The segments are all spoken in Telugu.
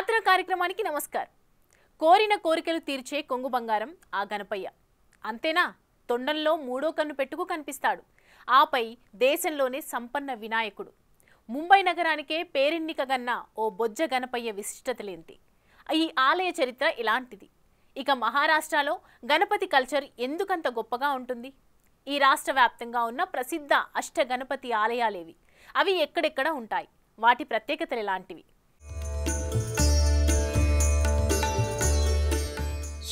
జాతర కార్యక్రమానికి నమస్కారం. కోరిన కోరికలు తీర్చే కొంగు బంగారం ఆ గణపయ్య. అంతేనా? తొండంలో మూడో కన్ను పెట్టుకు కనిపిస్తాడు. ఆపై దేశంలోనే సంపన్న వినాయకుడు. ముంబై నగరానికే పేరెన్నికగన్న ఓ బొజ్జ గణపయ్య విశిష్టతలేంటి? ఈ ఆలయ చరిత్ర ఇలాంటిది. ఇక మహారాష్ట్రలో గణపతి కల్చర్ ఎందుకంత గొప్పగా ఉంటుంది? ఈ రాష్ట్ర వ్యాప్తంగా ఉన్న ప్రసిద్ధ అష్ట గణపతి ఆలయాలేవి? అవి ఎక్కడెక్కడ ఉంటాయి? వాటి ప్రత్యేకతలు ఎలాంటివి?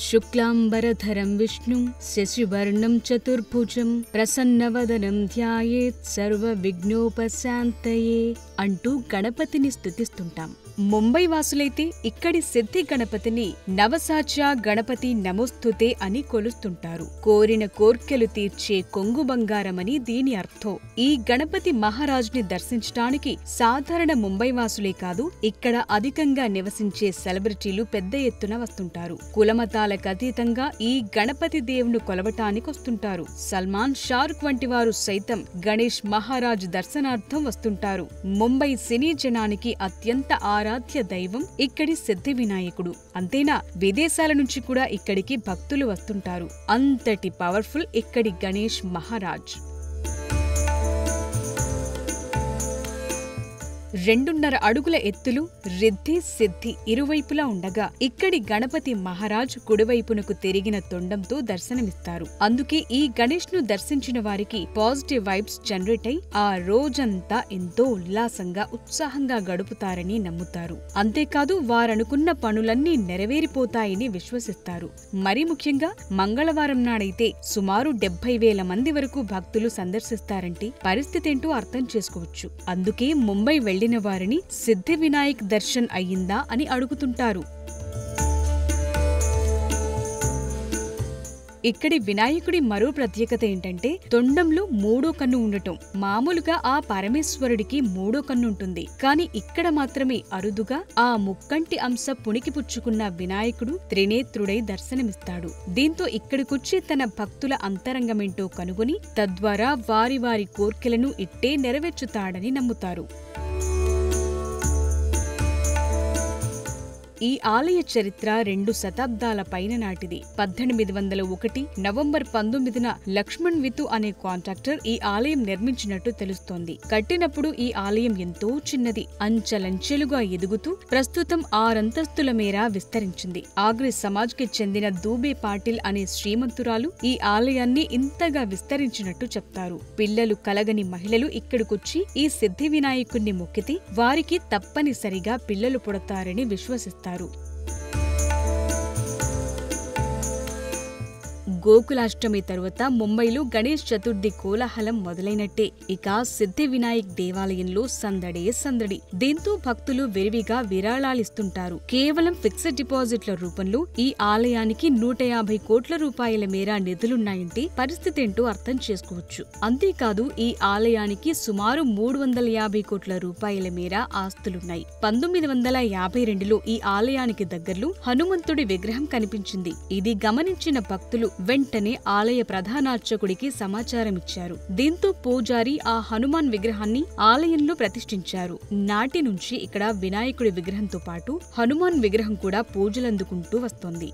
శుక్లాంబరధరం విష్ణుం శశివర్ణం చతుర్భుజం ప్రసన్నవదనం ధ్యాయేత్ సర్వ విఘ్నోపశాంతయే అంటూ గణపతిని స్తుతిస్తుంటాం. ముంబై వాసులైతే ఇక్కడి సిద్ధి గణపతిని నవసాచ గణపతి నమోస్తుతే అని కొలుస్తుంటారు. కోరిన కోర్కెలు తీర్చే కొంగు బంగారమని దీని అర్థం. ఈ గణపతి మహారాజ్ని దర్శించడానికి సాధారణ ముంబై వాసులే కాదు, ఇక్కడ అధికంగా నివసించే సెలబ్రిటీలు పెద్ద ఎత్తున వస్తుంటారు. కులమతాలకు అతీతంగా ఈ గణపతి దేవును కొలవటానికి వస్తుంటారు. సల్మాన్, షారుఖ్ వంటి వారు సైతం గణేష్ మహారాజ్ దర్శనార్థం వస్తుంటారు. ముంబై సినీ జనానికి అత్యంత ఆరాధ్య దైవం ఇక్కడి సిద్ధి వినాయకుడు. అంతేనా, విదేశాల నుంచి కూడా ఇక్కడికి భక్తులు వస్తుంటారు. అంతటి పవర్ఫుల్ ఇక్కడి గణేష్ మహారాజ్. 2.5 అడుగుల ఎత్తులు, రిద్ధి సిద్ధి ఇరువైపులా ఉండగా ఇక్కడి గణపతి మహారాజ్ కుడివైపునకు తిరిగిన తొండంతో దర్శనమిస్తారు. అందుకే ఈ గణేష్ ను దర్శించిన వారికి పాజిటివ్ వైబ్స్ జనరేట్ అయి ఆ రోజంతా ఎంతో ఉల్లాసంగా ఉత్సాహంగా గడుపుతారని నమ్ముతారు. అంతేకాదు వారనుకున్న పనులన్నీ నెరవేరిపోతాయని విశ్వసిస్తారు. మరి ముఖ్యంగా మంగళవారం నాడైతే సుమారు 70,000 మంది వరకు భక్తులు సందర్శిస్తారంటే పరిస్థితేంటో అర్థం చేసుకోవచ్చు. అందుకే ముంబై వెళ్లిన వారిని సిద్ధి వినాయక్ దర్శన్ అయ్యిందా అని అడుగుతుంటారు. ఇక్కడి వినాయకుడి మరో ప్రత్యేకత ఏంటంటే తొండంలో మూడో కన్ను ఉండటం. మామూలుగా ఆ పరమేశ్వరుడికి మూడో కన్ను ఉంటుంది, కానీ ఇక్కడ మాత్రమే అరుదుగా ఆ ముక్కంటి అంశ పుణికిపుచ్చుకున్న వినాయకుడు త్రినేత్రుడై దర్శనమిస్తాడు. దీంతో ఇక్కడికొచ్చి తన భక్తుల అంతరంగమేంటో కనుగొని తద్వారా వారి వారి కోర్కెలను ఇట్టే నెరవేర్చుతాడని నమ్ముతారు. ఈ ఆలయ చరిత్ర 2 శతాబ్దాల పైన నాటిది. 1801 నవంబర్ 19న లక్ష్మణ్ వితు అనే కాంట్రాక్టర్ ఈ ఆలయం నిర్మించినట్టు తెలుస్తోంది. కట్టినప్పుడు ఈ ఆలయం ఎంతో చిన్నది, అంచెలంచెలుగా ఎదుగుతూ ప్రస్తుతం 6 అంతస్తుల మేర విస్తరించింది. ఆగ్రి సమాజ్కి చెందిన దూబే పాటిల్ అనే శ్రీమంతురాలు ఈ ఆలయాన్ని ఇంతగా విస్తరించినట్టు చెప్తారు. పిల్లలు కలగని మహిళలు ఇక్కడికొచ్చి ఈ సిద్ధి వినాయకుణ్ణి మొక్కితే వారికి తప్పనిసరిగా పిల్లలు పుడతారని విశ్వసిస్తారు. గోకులాష్టమి తరువాత ముంబైలో గణేష్ చతుర్థి కోలాహలం మొదలైనట్టే ఇక సిద్ధి వినాయక్ దేవాలయంలో సందడే సందడి. దీంతో భక్తులు విరివిగా విరాళాలిస్తుంటారు. కేవలం ఫిక్స్డ్ డిపాజిట్ల రూపంలో ఈ ఆలయానికి 150 కోట్ల రూపాయల మేర నిధులున్నాయంటే పరిస్థితేంటో అర్థం చేసుకోవచ్చు. అంతేకాదు ఈ ఆలయానికి సుమారు 350 కోట్ల రూపాయల మేర ఆస్తులున్నాయి. 1952లో ఈ ఆలయానికి దగ్గర్లో హనుమంతుడి విగ్రహం కనిపించింది. ఇది గమనించిన భక్తులు వెంటనే ఆలయ ప్రధానార్చకుడికి సమాచారమిచ్చారు. దీంతో పూజారి ఆ హనుమాన్ విగ్రహాన్ని ఆలయంలో ప్రతిష్ఠించారు. నాటి నుంచి ఇక్కడ వినాయకుడి విగ్రహంతో పాటు హనుమాన్ విగ్రహం కూడా పూజలందుకుంటూ వస్తోంది.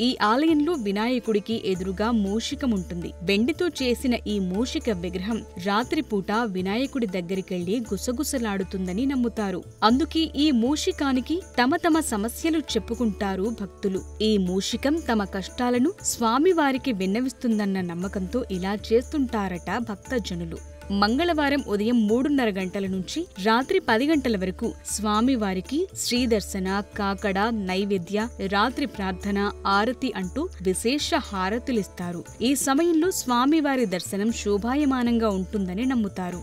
ఈ ఆలయంలో వినాయకుడికి ఎదురుగా మూషికం ఉంటుంది. వెండితో చేసిన ఈ మూషిక విగ్రహం రాత్రిపూట వినాయకుడి దగ్గరికెళ్లి గుసగుసలాడుతుందని నమ్ముతారు. అందుకే ఈ మూషికానికి తమ తమ సమస్యలు చెప్పుకుంటారు భక్తులు. ఈ మూషికం తమ కష్టాలను స్వామివారికి విన్నవిస్తుందన్న నమ్మకంతో ఇలా చేస్తుంటారట భక్తజనులు. మంగళవారం ఉదయం 3:30 గంటల నుంచి రాత్రి 10 గంటల వరకు స్వామివారికి శ్రీదర్శన, కాకడ, నైవేద్య, రాత్రి ప్రార్థన, ఆరతి అంటూ విశేష హారతులిస్తారు. ఈ సమయంలో స్వామివారి దర్శనం శోభాయమానంగా ఉంటుందని నమ్ముతారు.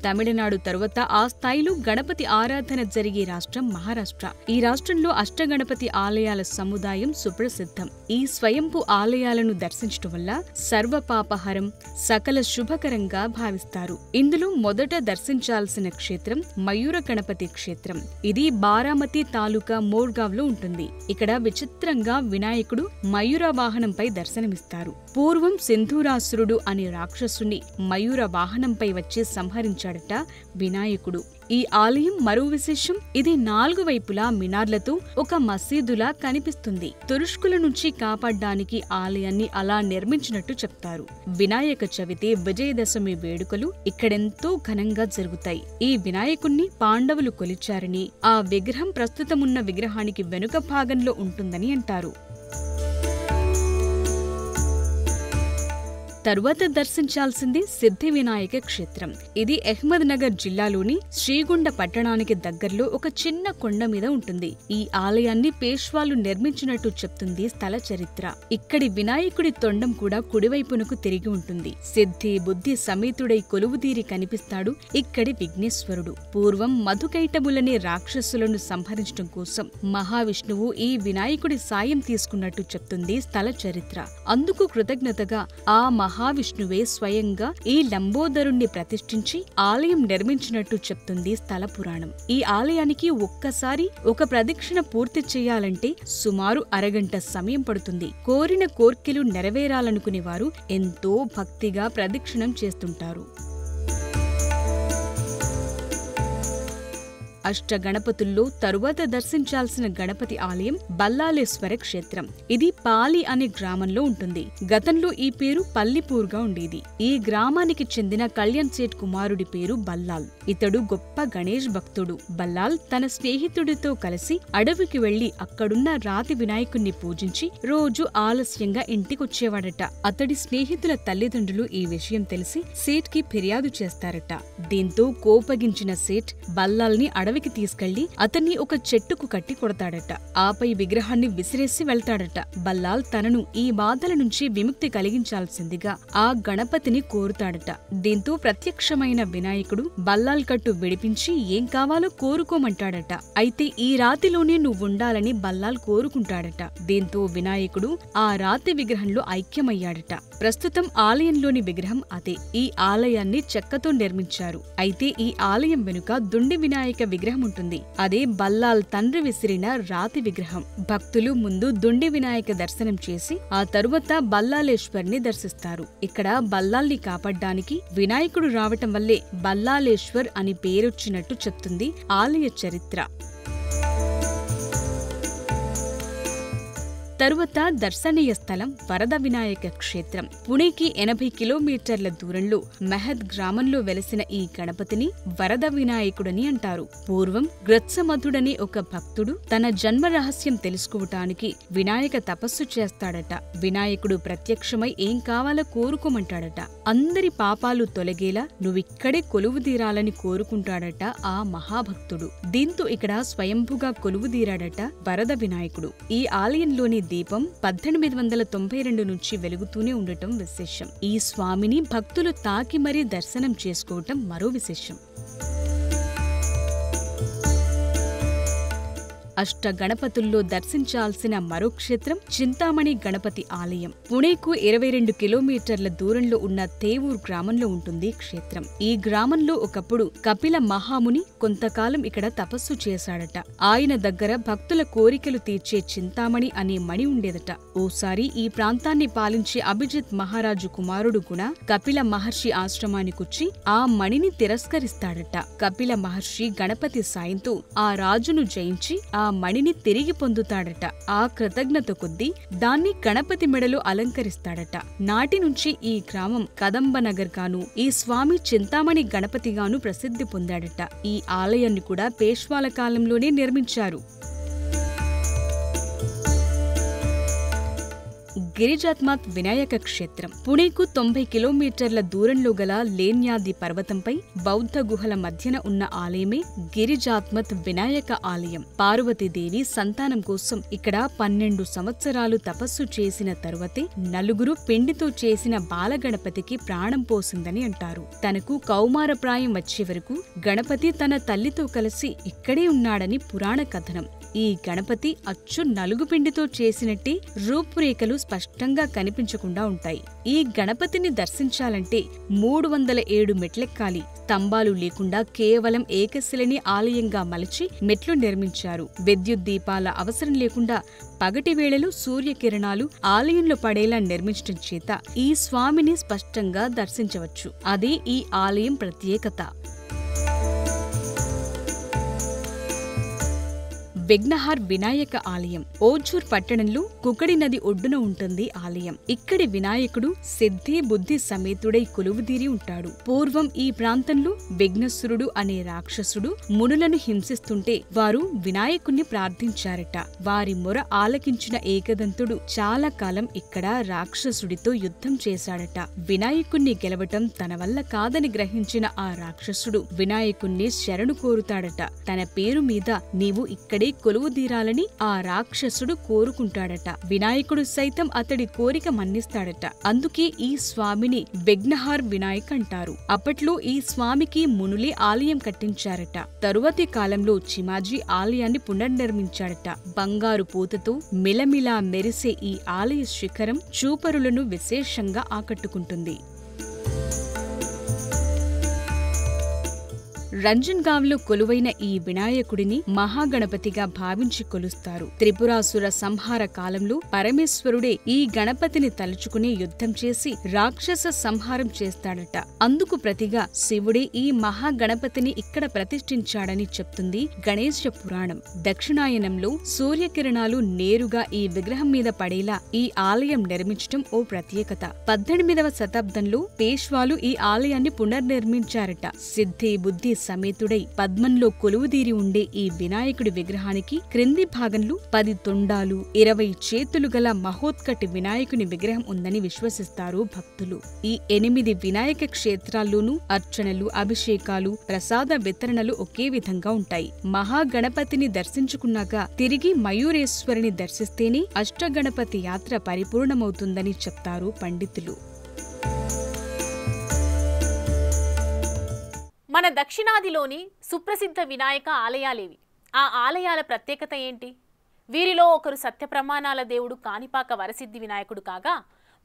తమిళనాడు తరువాత ఆ స్థాయిలో గణపతి ఆరాధన జరిగే రాష్ట్రం మహారాష్ట్ర. ఈ రాష్ట్రంలో అష్టగణపతి ఆలయాల సముదాయం సుప్రసిద్ధం. ఈ స్వయంభూ ఆలయాలను దర్శించడం వల్ల సర్వపాపహరం, సకల శుభకరంగా భావిస్తారు. ఇందులో మొదట దర్శించాల్సిన క్షేత్రం మయూర గణపతి క్షేత్రం. ఇది బారామతి తాలూకా మోర్గావ్లో ఉంటుంది. ఇక్కడ విచిత్రంగా వినాయకుడు మయూర వాహనంపై దర్శనమిస్తారు. పూర్వం సింధూరాసురుడు అనే రాక్షసుని మయూర వాహనంపై వచ్చి సంహరించాడట వినాయకుడు. ఈ ఆలయం మరో విశేషం, ఇది 4 వైపులా మినార్లతో ఒక మసీదులా కనిపిస్తుంది. తురుష్కుల నుంచి కాపాడ్డానికి ఆలయాన్ని అలా నిర్మించినట్టు చెప్తారు. వినాయక చవితి, విజయదశమి వేడుకలు ఇక్కడెంతో ఘనంగా జరుగుతాయి. ఈ వినాయకుణ్ణి పాండవులు కొలిచారని, ఆ విగ్రహం ప్రస్తుతమున్న విగ్రహానికి వెనుక భాగంలో ఉంటుందని అంటారు. తరువాత దర్శించాల్సింది సిద్ధి వినాయక క్షేత్రం. ఇది అహ్మద్ నగర్ జిల్లాలోని శ్రీగుండ పట్టణానికి దగ్గరలో ఒక చిన్న కొండ మీద ఉంటుంది. ఈ ఆలయాన్ని పేష్వాలు నిర్మించినట్టు చెప్తుంది స్థల చరిత్ర. ఇక్కడి వినాయకుడి తొండం కూడా కుడివైపునకు తిరిగి ఉంటుంది. సిద్ధి బుద్ధి సమేతుడై కొలువుదీరి కనిపిస్తాడు ఇక్కడి విఘ్నేశ్వరుడు. పూర్వం మధుకైటములనే రాక్షసులను సంహరించడం కోసం మహావిష్ణువు ఈ వినాయకుడి సాయం తీసుకున్నట్టు చెప్తుంది స్థల చరిత్ర. అందుకు కృతజ్ఞతగా ఆ మహావిష్ణువే స్వయంగా ఈ లంబోదరుణ్ణి ప్రతిష్ఠించి ఆలయం నిర్మించినట్టు చెప్తుంది స్థల పురాణం. ఈ ఆలయానికి ఒక్కసారి ఒక ప్రదక్షిణ పూర్తి చేయాలంటే సుమారు అరగంట సమయం పడుతుంది. కోరిన కోర్కెలు నెరవేరాలనుకునే వారు ఎంతో భక్తిగా ప్రదక్షిణం చేస్తుంటారు. అష్టగణపతుల్లో తరువాత దర్శించాల్సిన గణపతి ఆలయం బల్లాలేశ్వర క్షేత్రం. ఇది పాలి అనే గ్రామంలో ఉంటుంది. గతంలో ఈ పేరు పల్లిపూర్గా ఉండేది. ఈ గ్రామానికి చెందిన కళ్యాణ్ సేఠ్ కుమారుడి పేరు బల్లాల్. ఇతడు గొప్ప గణేష్ భక్తుడు. బల్లాల్ తన స్నేహితుడితో కలిసి అడవికి వెళ్లి అక్కడున్న రాతి వినాయకుణ్ణి పూజించి రోజు ఆలస్యంగా ఇంటికొచ్చేవాడట. అతడి స్నేహితుల తల్లిదండ్రులు ఈ విషయం తెలిసి సేఠ్ కి ఫిర్యాదు చేస్తారట. దీంతో కోపగించిన సేఠ్ బల్లాల్ని అడవికి తీసుకెళ్లి అతన్ని ఒక చెట్టుకు కట్టి కొడతాడట. ఆపై విగ్రహాన్ని విసిరేసి వెళ్తాడట. బల్లాల్ తనను ఈ బాధల నుంచి విముక్తి కలిగించాల్సిందిగా ఆ గణపతిని కోరుతాడట. దీంతో ప్రత్యక్షమైన వినాయకుడు బల్లాల్ కట్టు విడిపించి ఏం కావాలో కోరుకోమంటాడట. అయితే ఈ రాతిలోనే నువ్వుండాలని బల్లాల్ కోరుకుంటాడట. దీంతో వినాయకుడు ఆ రాతి విగ్రహంలో ఐక్యమయ్యాడట. ప్రస్తుతం ఆలయంలోని విగ్రహం అదే. ఈ ఆలయాన్ని చెక్కతో నిర్మించారు. అయితే ఈ ఆలయం వెనుక దుండి వినాయక విగ్రహం ఉంటుంది. అదే బల్లాల్ తండ్రి విసిరిన రాతి విగ్రహం. భక్తులు ముందు దుండి వినాయక దర్శనం చేసి ఆ తరువాత బల్లాలేశ్వర్ని దర్శిస్తారు. ఇక్కడ బల్లాల్ని కాపాడ్డానికి వినాయకుడు రావటం వల్లే బల్లాలేశ్వర్ అని పేరొచ్చినట్టు చెప్తుంది ఆలయ చరిత్ర. తరువాత దర్శనీయ స్థలం వరద వినాయక క్షేత్రం. పుణేకి 80 కిలోమీటర్ల దూరంలో మెహద్ గ్రామంలో వెలసిన ఈ గణపతిని వరద వినాయకుడని అంటారు. పూర్వం గ్రత్సమధుడని ఒక భక్తుడు తన జన్మ రహస్యం తెలుసుకోవటానికి వినాయక తపస్సు చేస్తాడట. వినాయకుడు ప్రత్యక్షమై ఏం కావాలో కోరుకోమంటాడట. అందరి పాపాలు తొలగేలా నువ్విక్కడే కొలువుదీరాలని కోరుకుంటాడట ఆ మహాభక్తుడు. దీంతో ఇక్కడ స్వయంభుగా కొలువుదీరాడట వరద వినాయకుడు. ఈ ఆలయంలోని దీపం 1892 నుంచి వెలుగుతూనే ఉండటం విశేషం. ఈ స్వామిని భక్తులు తాకి మరీ దర్శనం చేసుకోవటం మరో విశేషం. అష్ట గణపతుల్లో దర్శించాల్సిన మరో క్షేత్రం చింతామణి గణపతి ఆలయం. పుణేకు 22 కిలోమీటర్ల దూరంలో ఉన్న తేవూర్ గ్రామంలో ఉంటుంది క్షేత్రం. ఈ గ్రామంలో ఒకప్పుడు కపిల మహాముని కొంతకాలం ఇక్కడ తపస్సు చేశాడట. ఆయన దగ్గర భక్తుల కోరికలు తీర్చే చింతామణి అనే మణి ఉండేదట. ఓసారి ఈ ప్రాంతాన్ని పాలించే అభిజిత్ మహారాజు కుమారుడు గుణ కపిల మహర్షి ఆశ్రమానికొచ్చి ఆ మణిని తిరస్కరిస్తాడట. కపిల మహర్షి గణపతి సాయంతో ఆ రాజును జయించి ఆ మణిని తిరిగి పొందుతాడట. ఆ కృతజ్ఞత కొద్దీ దాన్ని గణపతి మెడలో అలంకరిస్తాడట. నాటి నుంచి ఈ గ్రామం కదంబనగర్ గాను, ఈ స్వామి చింతామణి గణపతిగాను ప్రసిద్ధి పొందాడట. ఈ ఆలయాన్ని కూడా పేష్వాల కాలంలోనే నిర్మించారు. గిరిజాత్మాత్ వినాయక క్షేత్రం. పుణేకు 90 కిలోమీటర్ల దూరంలో గల లేన్యాది పర్వతంపై బౌద్ధ గుహల మధ్యన ఉన్న ఆలయమే గిరిజాత్మత్ వినాయక ఆలయం. పార్వతీదేవి సంతానం కోసం ఇక్కడ 12 సంవత్సరాలు తపస్సు చేసిన తరువాతే నలుగురు పిండితో చేసిన బాలగణపతికి ప్రాణం పోసిందని అంటారు. తనకు కౌమారప్రాయం వచ్చే వరకు గణపతి తన తల్లితో కలిసి ఇక్కడే ఉన్నాడని పురాణ కథనం. ఈ గణపతి అచ్చు నలుగుపిండితో చేసినట్టే రూపురేఖలు స్పష్టంగా కనిపించకుండా ఉంటాయి. ఈ గణపతిని దర్శించాలంటే 307 మెట్లెక్కాలి. స్తంభాలు లేకుండా కేవలం ఏకశిలని ఆలయంగా మలచి మెట్లు నిర్మించారు. విద్యుత్ దీపాల అవసరం లేకుండా పగటి వేళలో సూర్యకిరణాలు ఆలయంలో పడేలా నిర్మించడం చేత ఈ స్వామిని స్పష్టంగా దర్శించవచ్చు. అదే ఈ ఆలయం ప్రత్యేకత. విఘ్నహార్ వినాయక ఆలయం ఓఝూర్ పట్టణంలో కుకడి నది ఒడ్డున ఉంటుంది ఆలయం. ఇక్కడి వినాయకుడు సిద్ధి బుద్ధి సమేతుడై కొలువుదీరి ఉంటాడు. పూర్వం ఈ ప్రాంతంలో విఘ్నసురుడు అనే రాక్షసుడు మునులను హింసిస్తుంటే వారు వినాయకుణ్ణి ప్రార్థించారట. వారి మొర ఆలకించిన ఏకదంతుడు చాలా కాలం ఇక్కడ రాక్షసుడితో యుద్ధం చేశాడట. వినాయకుణ్ణి గెలవటం తన వల్ల కాదని గ్రహించిన ఆ రాక్షసుడు వినాయకుణ్ణి శరణు కోరుతాడట. తన పేరు మీద నీవు ఇక్కడే కొలువుదీరాలని ఆ రాక్షసుడు కోరుకుంటాడట. వినాయకుడు సైతం అతడి కోరిక మన్నిస్తాడట. అందుకే ఈ స్వామిని విఘ్నహార్ వినాయక్ అంటారు. అప్పట్లో ఈ స్వామికి మునులే ఆలయం కట్టించారట. తరువాతి కాలంలో చిమాజీ ఆలయాన్ని పునర్నిర్మించాడట. బంగారు పూతతో మిలమిలా మెరిసే ఈ ఆలయ శిఖరం చూపరులను విశేషంగా ఆకట్టుకుంటుంది. రంజన్గావ్లో కొలువైన ఈ వినాయకుడిని మహాగణపతిగా భావించి కొలుస్తారు. త్రిపురాసుర సంహార కాలంలో పరమేశ్వరుడే ఈ గణపతిని తలుచుకుని యుద్ధం చేసి రాక్షస సంహారం చేస్తాడట. అందుకు ప్రతిగా శివుడే ఈ మహాగణపతిని ఇక్కడ ప్రతిష్ఠించాడని చెప్తుంది గణేశ పురాణం. దక్షిణాయనంలో సూర్యకిరణాలు నేరుగా ఈ విగ్రహం మీద పడేలా ఈ ఆలయం నిర్మించడం ఓ ప్రత్యేకత. 18వ శతాబ్దంలో పేష్వాలు ఈ ఆలయాన్ని పునర్నిర్మించారట. సిద్ధి బుద్ధి సమేతుడై పద్మంలో కొలువుదీరి ఉండే ఈ వినాయకుడి విగ్రహానికి క్రింది భాగంలో 10 తొండాలు 20 చేతులు గల మహోత్కటి వినాయకుని విగ్రహం ఉందని విశ్వసిస్తారు భక్తులు. ఈ 8 వినాయక క్షేత్రాల్లోనూ అర్చనలు, అభిషేకాలు, ప్రసాద వితరణలు ఒకే విధంగా ఉంటాయి. మహాగణపతిని దర్శించుకున్నాక తిరిగి మయూరేశ్వరిని దర్శిస్తేనే అష్టగణపతి యాత్ర పరిపూర్ణమవుతుందని చెప్తారు పండితులు. మన దక్షిణాదిలోని సుప్రసిద్ధ వినాయక ఆలయాలేవి? ఆ ఆలయాల ప్రత్యేకత ఏంటి? వీరిలో ఒకరు సత్యప్రమాణాల దేవుడు కాణిపాక వరసిద్ధి వినాయకుడు కాగా,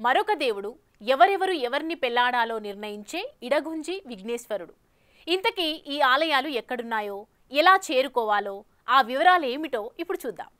మరొక దేవుడు ఎవరెవరు ఎవరిని పెళ్లాడాలో నిర్ణయించే ఇడగుంజి విఘ్నేశ్వరుడు. ఇంతకీ ఈ ఆలయాలు ఎక్కడున్నాయో, ఎలా చేరుకోవాలో, ఆ వివరాలు ఏమిటో ఇప్పుడు చూద్దాం.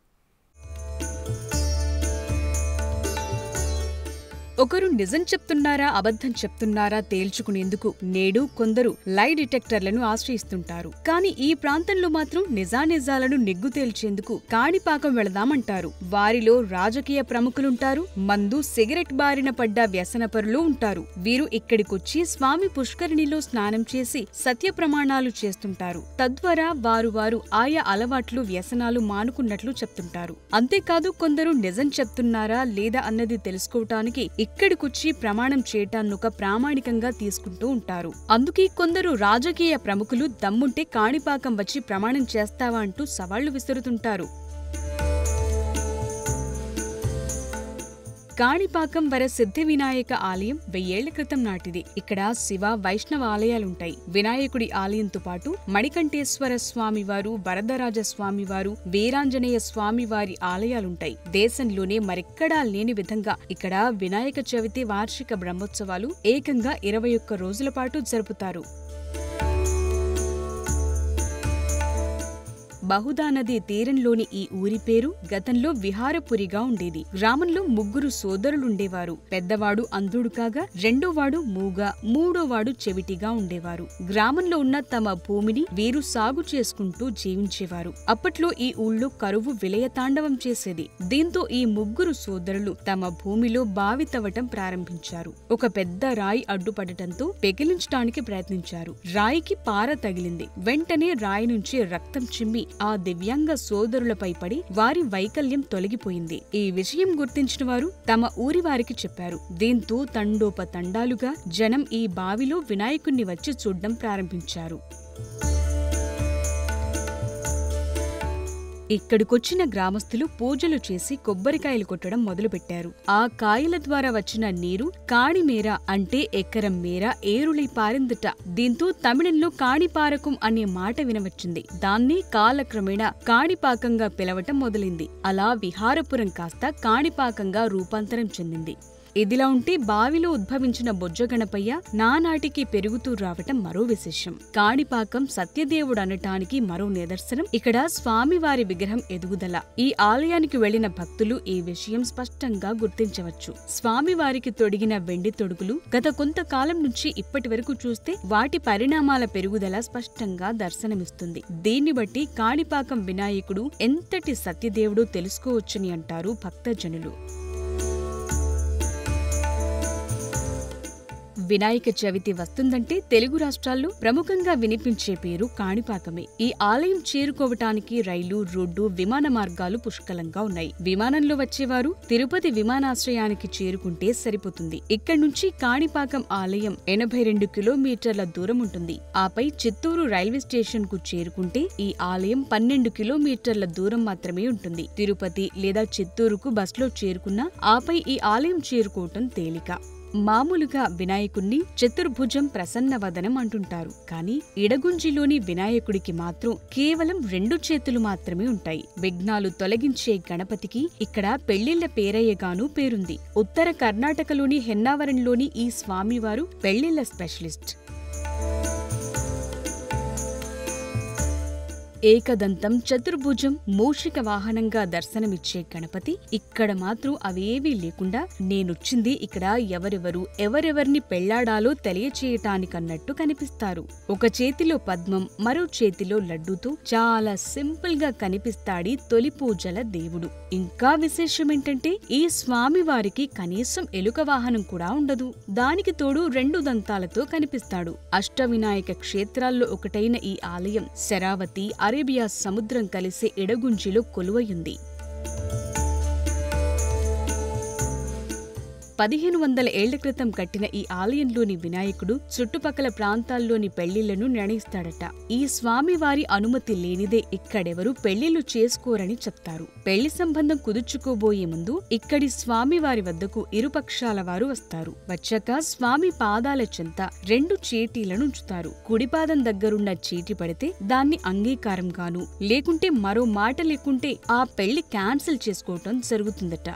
ఒకరు నిజం చెప్తున్నారా అబద్ధం చెప్తున్నారా తేల్చుకునేందుకు నేడు కొందరు లై డిటెక్టర్లను ఆశ్రయిస్తుంటారు. కానీ ఈ ప్రాంతంలో మాత్రం నిజానిజాలను నిగ్గు తేల్చేందుకు కాణిపాకం వెళదామంటారు. వారిలో రాజకీయ ప్రముఖులుంటారు, మందు సిగరెట్ బారిన పడ్డ వ్యసనపరులు ఉంటారు. వీరు ఇక్కడికొచ్చి స్వామి పుష్కరిణిలో స్నానం చేసి సత్య ప్రమాణాలు చేస్తుంటారు. తద్వారా వారు ఆయా అలవాట్లు వ్యసనాలు మానుకున్నట్లు చెప్తుంటారు. అంతేకాదు కొందరు నిజం చెప్తున్నారా లేదా అన్నది తెలుసుకోవటానికి ఇక్కడికొచ్చి ప్రమాణం చేయటాన్నొక ప్రామాణికంగా తీసుకుంటూ ఉంటారు. అందుకే కొందరు రాజకీయ ప్రముఖులు దమ్ముంటే కాణిపాకం వచ్చి ప్రమాణం చేస్తావా అంటూ సవాళ్లు విసురుతుంటారు. కాణిపాకం వర సిద్ధి వినాయక ఆలయం 1000 ఏళ్ల క్రితం నాటిది. ఇక్కడ శివ వైష్ణవ ఆలయాలుంటాయి. వినాయకుడి ఆలయంతో పాటు మణికంఠేశ్వర స్వామివారు, వరదరాజ స్వామివారు, వీరాంజనేయ స్వామివారి ఆలయాలుంటాయి. దేశంలోనే మరెక్కడా లేని విధంగా ఇక్కడ వినాయక చవితి వార్షిక బ్రహ్మోత్సవాలు ఏకంగా 21 రోజుల పాటు జరుపుతారు. బహుదా నది తీరంలోని ఈ ఊరి పేరు గతంలో విహారపురిగా ఉండేది. గ్రామంలో 3 సోదరులుండేవారు. పెద్దవాడు అంధుడు కాగా, రెండోవాడు మూగ, మూడోవాడు చెవిటిగా ఉండేవారు. గ్రామంలో ఉన్న తమ భూమిని వీరు సాగు చేసుకుంటూ జీవించేవారు. అప్పట్లో ఈ ఊళ్ళో కరువు విలయతాండవం చేసేది. దీంతో ఈ 3 సోదరులు తమ భూమిలో బావి తవ్వటం ప్రారంభించారు. ఒక పెద్ద రాయి అడ్డుపడటంతో పెకిలించడానికి ప్రయత్నించారు. రాయికి పార తగిలింది. వెంటనే రాయి నుంచి రక్తం చిమ్మి ఆ దివ్యాంగ సోదరులపై పడి వారి వైకల్యం తొలగిపోయింది. ఈ విషయం గుర్తించిన వారు తమ ఊరి వారికి చెప్పారు. దీంతో తండోపతండాలుగా జనం ఈ బావిలో వినాయకుణ్ణి వచ్చి చూడ్డం ప్రారంభించారు. ఇక్కడికొచ్చిన గ్రామస్తులు పూజలు చేసి కొబ్బరికాయలు కొట్టడం మొదలుపెట్టారు. ఆ కాయల ద్వారా వచ్చిన నీరు కాణిమేర అంటే ఎకరం మేర ఏరులై పారిందట. దీంతో తమిళంలో కాణిపారకం అనే మాట వినవచ్చింది. దాన్ని కాలక్రమేణా కాణిపాకంగా పిలవటం మొదలైంది. అలా విహారపురం కాస్త కాణిపాకంగా రూపాంతరం చెందింది. ఇదిలా ఉంటే బావిలో ఉద్భవించిన బొజ్జ గణపయ్య నానాటికి పెరుగుతూ రావటం మరో విశేషం. కాణిపాకం సత్యదేవుడనటానికి మరో నిదర్శనం ఇక్కడ స్వామివారి విగ్రహం ఎదుగుదల. ఈ ఆలయానికి వెళ్లిన భక్తులు ఈ విషయం స్పష్టంగా గుర్తించవచ్చు. స్వామివారికి తొడిగిన వెండి తొడుగులు గత కొంతకాలం నుంచి ఇప్పటి వరకు చూస్తే వాటి పరిణామాల పెరుగుదల స్పష్టంగా దర్శనమిస్తుంది. దీన్ని బట్టి కాణిపాకం వినాయకుడు ఎంతటి సత్యదేవుడో తెలుసుకోవచ్చని అంటారు భక్తజనులు. వినాయక చవితి వస్తుందంటే తెలుగు రాష్ట్రాల్లో ప్రముఖంగా వినిపించే పేరు కాణిపాకమే. ఈ ఆలయం చేరుకోవటానికి రైలు, రోడ్డు, విమాన మార్గాలు పుష్కలంగా ఉన్నాయి. విమానంలో వచ్చేవారు తిరుపతి విమానాశ్రయానికి చేరుకుంటే సరిపోతుంది. ఇక్కడి నుంచి కాణిపాకం ఆలయం 82 కిలోమీటర్ల దూరం ఉంటుంది. ఆపై చిత్తూరు రైల్వే స్టేషన్ కు చేరుకుంటే ఈ ఆలయం 12 కిలోమీటర్ల దూరం మాత్రమే ఉంటుంది. తిరుపతి లేదా చిత్తూరుకు బస్లో చేరుకున్నా ఆపై ఈ ఆలయం చేరుకోవటం తేలిక. మామూలుగా వినాయకుణ్ణి చతుర్భుజం ప్రసన్నవదనం అంటుంటారు. కానీ ఇడగుంజిలోని వినాయకుడికి మాత్రం కేవలం 2 చేతులు మాత్రమే ఉంటాయి. విఘ్నాలు తొలగించే గణపతికి ఇక్కడ పెళ్లిళ్ల పేరయ్యగానూ పేరుంది. ఉత్తర కర్ణాటకలోని హెన్నావరంలోని ఈ స్వామివారు పెళ్లిళ్ల స్పెషలిస్ట్. ఏకదంతం, చతుర్భుజం, మూషిక వాహనంగా దర్శనమిచ్చే గణపతి ఇక్కడ మాత్రం అవేవీ లేకుండా నేనొచ్చింది ఇక్కడ ఎవరెవర్ని పెళ్లాడాలో తెలియచేయటానికన్నట్టు కనిపిస్తారు. ఒక చేతిలో పద్మం, మరో చేతిలో లడ్డూతో చాలా సింపుల్ గా కనిపిస్తాడీ తొలి పూజల దేవుడు. ఇంకా విశేషమేంటంటే ఈ స్వామివారికి కనీసం ఎలుక వాహనం కూడా ఉండదు. దానికి తోడు 2 దంతాలతో కనిపిస్తాడు. అష్టవినాయక క్షేత్రాల్లో ఒకటైన ఈ ఆలయం శరావతి, అరేబియా సముద్రం కలిసే ఇడగుంజిలో కొలువయుంది. 1500 ఏళ్ల క్రితం కట్టిన ఈ ఆలయంలోని వినాయకుడు చుట్టుపక్కల ప్రాంతాల్లోని పెళ్లిళ్లను నిర్ణయిస్తాడట. ఈ స్వామివారి అనుమతి లేనిదే ఇక్కడెవరూ పెళ్లిళ్లు చేసుకోరని చెప్తారు. పెళ్లి సంబంధం కుదుర్చుకోబోయే ముందు ఇక్కడి స్వామివారి వద్దకు ఇరుపక్షాల వారు వస్తారు. వచ్చాక స్వామి పాదాల చెంత 2 చీటీలను ఉంచుతారు. కుడిపాదం దగ్గరున్న చీటి పడితే దాన్ని అంగీకారంగాను, లేకుంటే మరో మాట లేకుంటే ఆ పెళ్లి క్యాన్సిల్ చేసుకోవటం జరుగుతుందట.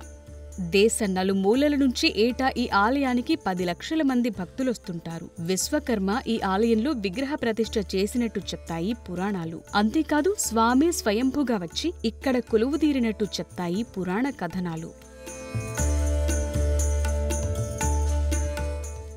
దేశ నలుమూలల నుంచి ఏటా ఈ ఆలయానికి 10 లక్షల మంది భక్తులొస్తుంటారు. విశ్వకర్మ ఈ ఆలయంలో విగ్రహ ప్రతిష్ఠ చేసినట్టు చెప్తాయి పురాణాలు. అంతేకాదు స్వామి స్వయంభుగా వచ్చి ఇక్కడ కొలువుదీరినట్టు చెప్తాయి పురాణ కథనాలు.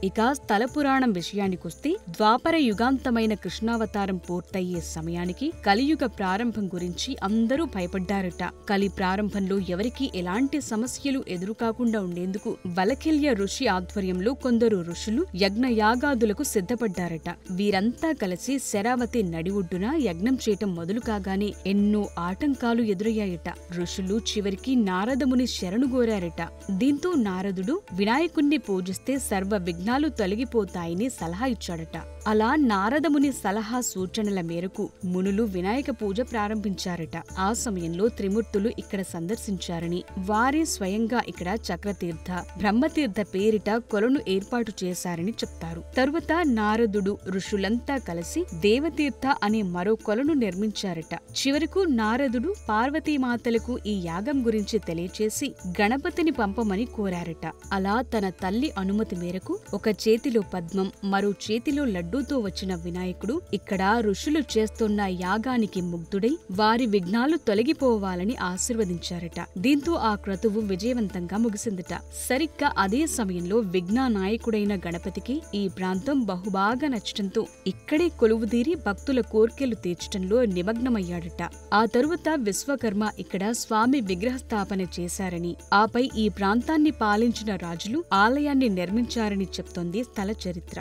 ఇక స్థల పురాణం విషయానికొస్తే ద్వాపర యుగాంతమైన కృష్ణావతారం పూర్తయ్యే సమయానికి కలియుగ ప్రారంభం గురించి అందరూ భయపడ్డారట. కలి ప్రారంభంలో ఎవరికీ ఎలాంటి సమస్యలు ఎదురుకాకుండా ఉండేందుకు వలఖిల్య ఋషి ఆధ్వర్యంలో కొందరు ఋషులు యజ్ఞయాగాదులకు సిద్ధపడ్డారట. వీరంతా కలిసి శరావతి నడి ఒడ్డున యజ్ఞం చేయటం మొదలు కాగానే ఎన్నో ఆటంకాలు ఎదురయ్యాయట. ఋషులు చివరికి నారదముని శరణుగోరారట. దీంతో నారదుడు వినాయకుణ్ణి పూజిస్తే సర్వ విఘ్నాలు తొలగిపోతాయని సలహా ఇచ్చాడట. అలా నారదముని సలహా సూచనల మేరకు మునులు వినాయక పూజ ప్రారంభించారట. ఆ సమయంలో త్రిమూర్తులు ఇక్కడ సందర్శించారని, వారే స్వయంగా ఇక్కడ చక్రతీర్థ, బ్రహ్మతీర్థ పేరిట కొలను ఏర్పాటు చేశారని చెప్తారు. తరువాత నారదుడు ఋషులంతా కలిసి దేవతీర్థ అనే మరో కొలను నిర్మించారట. చివరకు నారదుడు పార్వతీమాతలకు ఈ యాగం గురించి తెలియచేసి గణపతిని పంపమని కోరారట. అలా తన తల్లి అనుమతి మేరకు ఒక చేతిలో పద్మం, మరో చేతిలో లడ్డూతో వచ్చిన వినాయకుడు ఇక్కడ ఋషులు చేస్తున్న యాగానికి ముగ్ధుడై వారి విఘ్నాలు తొలగిపోవాలని ఆశీర్వదించారట. దీంతో ఆ క్రతువు విజయవంతంగా ముగిసిందట. సరిగ్గా అదే సమయంలో విఘ్న నాయకుడైన గణపతికి ఈ ప్రాంతం బహుబాగా నచ్చటంతో ఇక్కడే కొలువుదీరి భక్తుల కోర్కెలు తీర్చటంలో నిమగ్నమయ్యాడట. ఆ తరువాత విశ్వకర్మ ఇక్కడ స్వామి విగ్రహ స్థాపన చేశారని, ఆపై ఈ ప్రాంతాన్ని పాలించిన రాజులు ఆలయాన్ని నిర్మించారని చెప్తోంది స్థల చరిత్ర.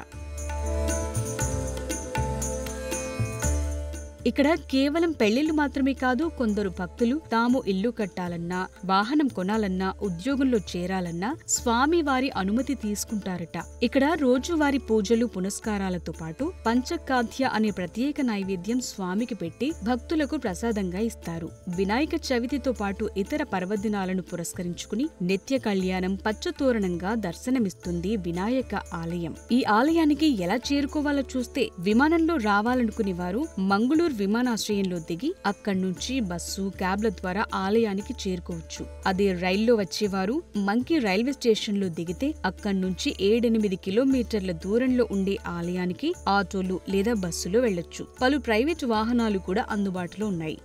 ఇక్కడ కేవలం పెళ్లిళ్లు మాత్రమే కాదు, కొందరు భక్తులు తాము ఇల్లు కట్టాలన్నా, వాహనం కొనాలన్నా, ఉద్యోగంలో చేరాలన్నా స్వామి వారి అనుమతి తీసుకుంటారట. ఇక్కడ రోజువారి పూజలు పునస్కారాలతో పాటు పంచకాధ్య అనే ప్రత్యేక నైవేద్యం స్వామికి పెట్టి భక్తులకు ప్రసాదంగా ఇస్తారు. వినాయక చవితితో పాటు ఇతర పర్వదినాలను పురస్కరించుకుని నిత్య కళ్యాణం పచ్చతోరణంగా దర్శనమిస్తుంది వినాయక ఆలయం. ఈ ఆలయానికి ఎలా చేరుకోవాలో చూస్తే, విమానంలో రావాలనుకునే వారు మంగళూరు విమానాశ్రయంలో దిగి అక్కడ్నుంచి బస్సు, క్యాబ్ల ద్వారా ఆలయానికి చేరుకోవచ్చు. అదే రైల్లో వచ్చేవారు మంకి రైల్వే స్టేషన్లో దిగితే అక్కడ్నుంచి 7-8 కిలోమీటర్ల దూరంలో ఉండే ఆలయానికి ఆటోలు లేదా బస్సులో వెళ్లొచ్చు. పలు ప్రైవేటు వాహనాలు కూడా అందుబాటులో ఉన్నాయి.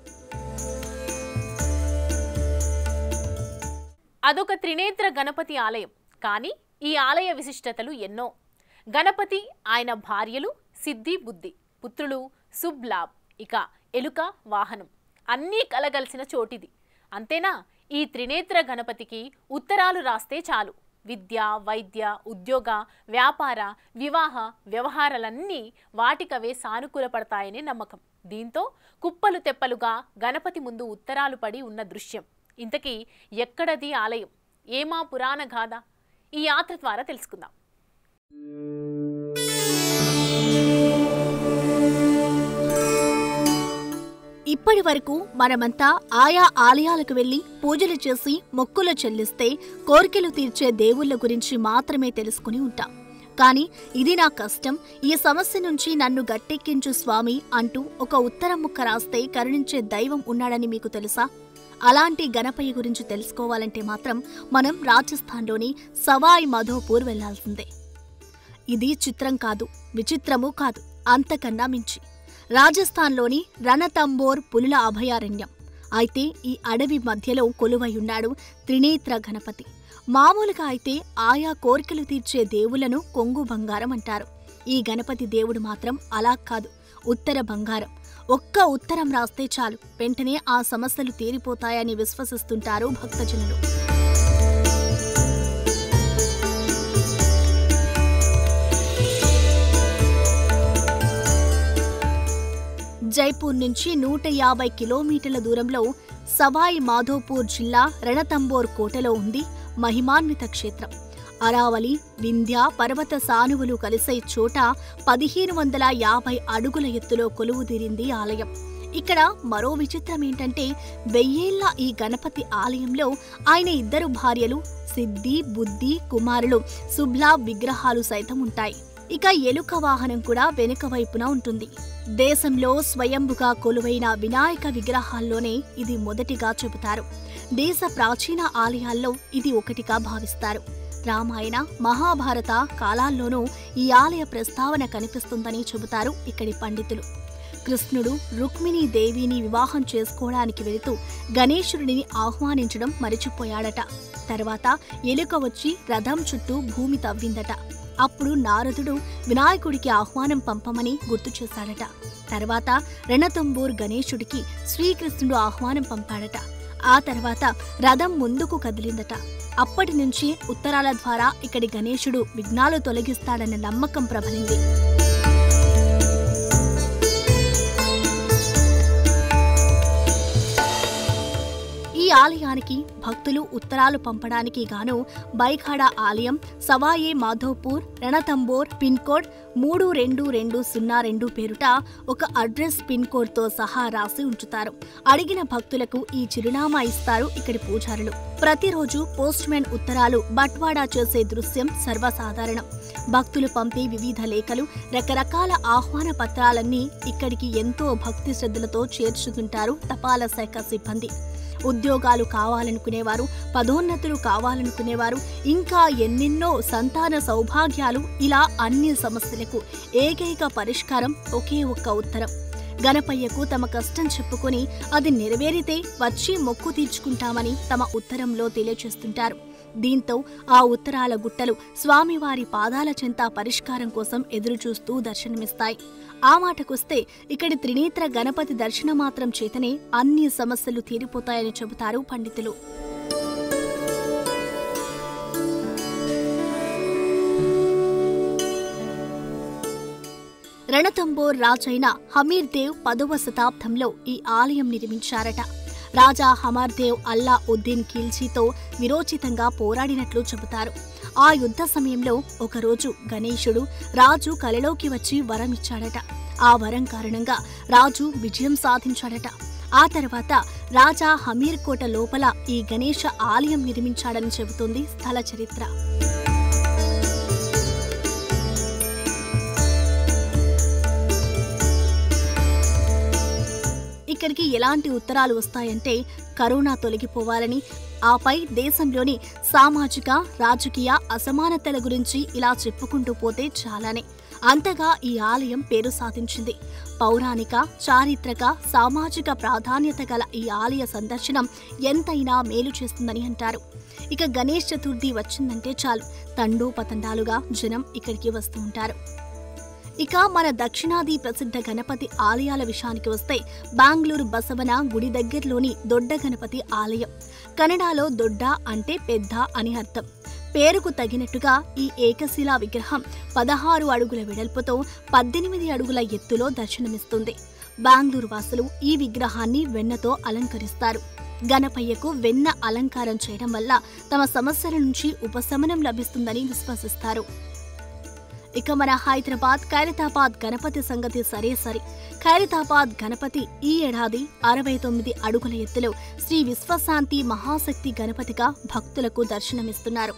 అదొక త్రినేత్ర గణపతి ఆలయం. కానీ ఈ ఆలయ విశిష్టతలు ఎన్నో. గణపతి, ఆయన భార్యలు సిద్ధి, బుద్ధి, పుత్రులు శుభ్, లాభ్, ఇక ఎలుక, వాహనం అన్నీ కలగలిసిన చోటిది. అంతేనా, ఈ త్రినేత్ర గణపతికి ఉత్తరాలు రాస్తే చాలు విద్య, వైద్య, ఉద్యోగ, వ్యాపార, వివాహ వ్యవహారాలన్నీ వాటికవే సానుకూలపడతాయనే నమ్మకం. దీంతో కుప్పలు తెప్పలుగా గణపతి ముందు ఉత్తరాలు పడి ఉన్న దృశ్యం. ఇంతకీ ఎక్కడది ఆలయం? ఏమా పురాణ గాథ? ఈ యాత్ర ద్వారా తెలుసుకుందాం. ఇప్పటి వరకు మనమంతా ఆయా ఆలయాలకు వెళ్లి పూజలు చేసి మొక్కులు చెల్లిస్తే కోరికలు తీర్చే దేవుళ్ల గురించి మాత్రమే తెలుసుకుని ఉంటాం. కానీ ఇది నా కష్టం, ఈ సమస్య నుంచి నన్ను గట్టెక్కించు స్వామి అంటూ ఒక ఉత్తరం ముక్క రాస్తే కరుణించే దైవం ఉన్నాడని మీకు తెలుసా? అలాంటి గణపయ్య గురించి తెలుసుకోవాలంటే మాత్రం మనం రాజస్థాన్లోని సవాయ్ మాధోపూర్ వెళ్లాల్సిందే. ఇది చిత్రం కాదు, విచిత్రమూ కాదు, అంతకన్నా మించి రాజస్థాన్లోని రణతంబోర్ పులుల అభయారణ్యం. అయితే ఈ అడవి మధ్యలో కొలువయున్నాడు త్రినేత్ర గణపతి. మామూలుగా అయితే ఆయా కోరికలు తీర్చే దేవులను కొంగు బంగారం అంటారు. ఈ గణపతి దేవుడు మాత్రం అలా కాదు, ఉత్తర బంగారం. ఒక్క ఉత్తరం రాస్తే చాలు, వెంటనే ఆ సమస్యలు తీరిపోతాయని విశ్వసిస్తుంటారు భక్తజనులు. జైపూర్ నుంచి 150 కిలోమీటర్ల దూరంలో సవాయ్ మాధోపూర్ జిల్లా రణతంబోర్ కోటలో ఉంది మహిమాన్విత క్షేత్రం. అరావలి, వింధ్య పర్వత సానువులు కలిసే చోట 1550 అడుగుల ఎత్తులో కొలువుదీరింది ఆలయం. ఇక్కడ మరో విచిత్రం ఏంటంటే, 1000 ఏళ్ల ఈ గణపతి ఆలయంలో ఆయన 2 భార్యలు సిద్ధి, బుద్ధి, కుమారులు శుభ్లా విగ్రహాలు సైతం ఉంటాయి. ఇక ఎలుక వాహనం కూడా వెనుక వైపున ఉంటుంది. దేశంలో స్వయంభుగా కొలువైన వినాయక విగ్రహాల్లోనే ఇది మొదటిగా చెబుతారు. దేశ ప్రాచీన ఆలయాల్లో ఇది ఒకటిగా భావిస్తారు. రామాయణ, మహాభారత కాలాల్లోనూ ఈ ఆలయ ప్రస్తావన కనిపిస్తుందని చెబుతారు ఇక్కడి పండితులు. కృష్ణుడు రుక్మిణీ దేవిని వివాహం చేసుకోవడానికి వెళుతూ గణేశుడిని ఆహ్వానించడం మరిచిపోయాడట. తర్వాత ఎలుక వచ్చి రథం చుట్టూ భూమి తవ్విందట. అప్పుడు నారదుడు వినాయకుడికి ఆహ్వానం పంపమని గుర్తు చేశాడట. తర్వాత రణతంబూర్ గణేశుడికి శ్రీకృష్ణుడు ఆహ్వానం పంపాడట. ఆ తర్వాత రథం ముందుకు కదిలిందట. అప్పటి నుంచి ఉత్తరాల ద్వారా ఇక్కడి గణేశుడు విఘ్నాలు తొలగిస్తాడన్న నమ్మకం ప్రబలింది. ఈ ఆలయానికి భక్తులు ఉత్తరాలు పంపడానికి గాను బైఖాడా ఆలయం, సవాయే మాధోపూర్, రణతంబోర్ పిన్ కోడ్ 32202 పేరుట ఒక అడ్రస్ పిన్ కోడ్తో సహా రాసి ఉంచుతారు. అడిగిన భక్తులకు ఈ చిరునామా ఇస్తారు ఇక్కడి పూజారులు. ప్రతిరోజు పోస్ట్ మ్యాన్ ఉత్తరాలు బట్వాడా చేసే దృశ్యం సర్వసాధారణం. భక్తులు పంపే వివిధ లేఖలు, రకరకాల ఆహ్వాన పత్రాలన్నీ ఇక్కడికి ఎంతో భక్తి శ్రద్ధలతో చేర్చుతుంటారు తపాలా శాఖ సిబ్బంది. ఉద్యోగాలు కావాలనుకునేవారు, పదోన్నతులు కావాలనుకునేవారు, ఇంకా ఎన్నెన్నో సంతాన సౌభాగ్యాలు, ఇలా అన్ని సమస్యలకు ఏకైక పరిష్కారం ఒకే ఒక్క ఉత్తరం. గణపయ్యకు తమ కష్టం చెప్పుకొని అది నెరవేరితే వచ్చి మొక్కు తీర్చుకుంటామని తమ ఉత్తరంలో తెలియచేస్తుంటారు. దీంతో ఆ ఉత్తరాల గుట్టలు స్వామివారి పాదాల చెంత పరిష్కారం కోసం ఎదురుచూస్తూ దర్శనమిస్తాయి. ఆ మాటకొస్తే ఇక్కడి త్రినేత్ర గణపతి దర్శనమాత్రం చేతనే అన్ని సమస్యలు తీరిపోతాయని చెబుతారు పండితులు. రణతంబోర్ రాజైన హమీర్ దేవ్ 10వ శతాబ్దంలో ఈ ఆలయం నిర్మించారట. రాజా హమీర్ దేవ్ అల్లా ఉద్దీన్ ఖిల్జీతో విరోచితంగా పోరాడినట్లు చెబుతారు. ఆ యుద్ధ సమయంలో ఒకరోజు గణేశుడు రాజు కలలోకి వచ్చి వరం ఇచ్చాడట. ఆ వరం కారణంగా రాజు విజయం సాధించాడట. ఆ తర్వాత రాజా హమీర్ కోట లోపల ఈ గణేశ ఆలయం నిర్మించాడని చెబుతుంది స్థల చరిత్ర. ఇక్కడికి ఎలాంటి ఉత్తరాలు వస్తాయంటే కరోనా తొలగిపోవాలని, ఆపై దేశంలోని సామాజిక రాజకీయ అసమానతల గురించి ఇలా చెప్పుకుంటూ పోతే చాలానే. అంతగా ఈ ఆలయం పేరు సాధించింది. పౌరాణిక, చారిత్రక, సామాజిక ప్రాధాన్యత గల ఈ ఆలయ సందర్శనం ఎంతైనా మేలు చేస్తుందని అంటారు. ఇక గణేష్ చతుర్థి వచ్చిందంటే చాలు తండోపతండాలుగా జనం ఇక్కడికి వస్తూ ఉంటారు. ఇక మన దక్షిణాది ప్రసిద్ధ గణపతి ఆలయాల విషయానికి వస్తే బెంగళూరు బసవన గుడి దగ్గరలోని దొడ్డ గణపతి ఆలయం. కన్నడలో దొడ్డ అంటే పెద్ద అని అర్థం. పేరుకు తగినట్టుగా ఈ ఏకశిలా విగ్రహం 16 అడుగుల వెడల్పుతో 18 అడుగుల ఎత్తులో దర్శనమిస్తుంది. బెంగళూరు వాసులు ఈ విగ్రహాన్ని వెన్నతో అలంకరిస్తారు. గణపయ్యకు వెన్న అలంకారం చేయడం వల్ల తమ సమస్యల నుంచి ఉపశమనం లభిస్తుందని విశ్వసిస్తారు. ఇక మన హైదరాబాద్ ఖైరతాబాద్ గణపతి సంగతి సరే. ఖైరతాబాద్ గణపతి ఈ ఏడాది 69 అడుగుల ఎత్తులో శ్రీ విశ్వశాంతి మహాశక్తి గణపతిగా భక్తులకు దర్శనమిస్తున్నారు.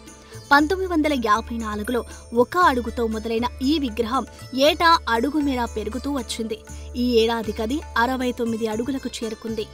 1954లో 1 అడుగుతో మొదలైన ఈ విగ్రహం ఏటా అడుగు మేర పెరుగుతూ వచ్చింది. ఈ ఏడాదికది 69 అడుగులకు చేరుకుంది.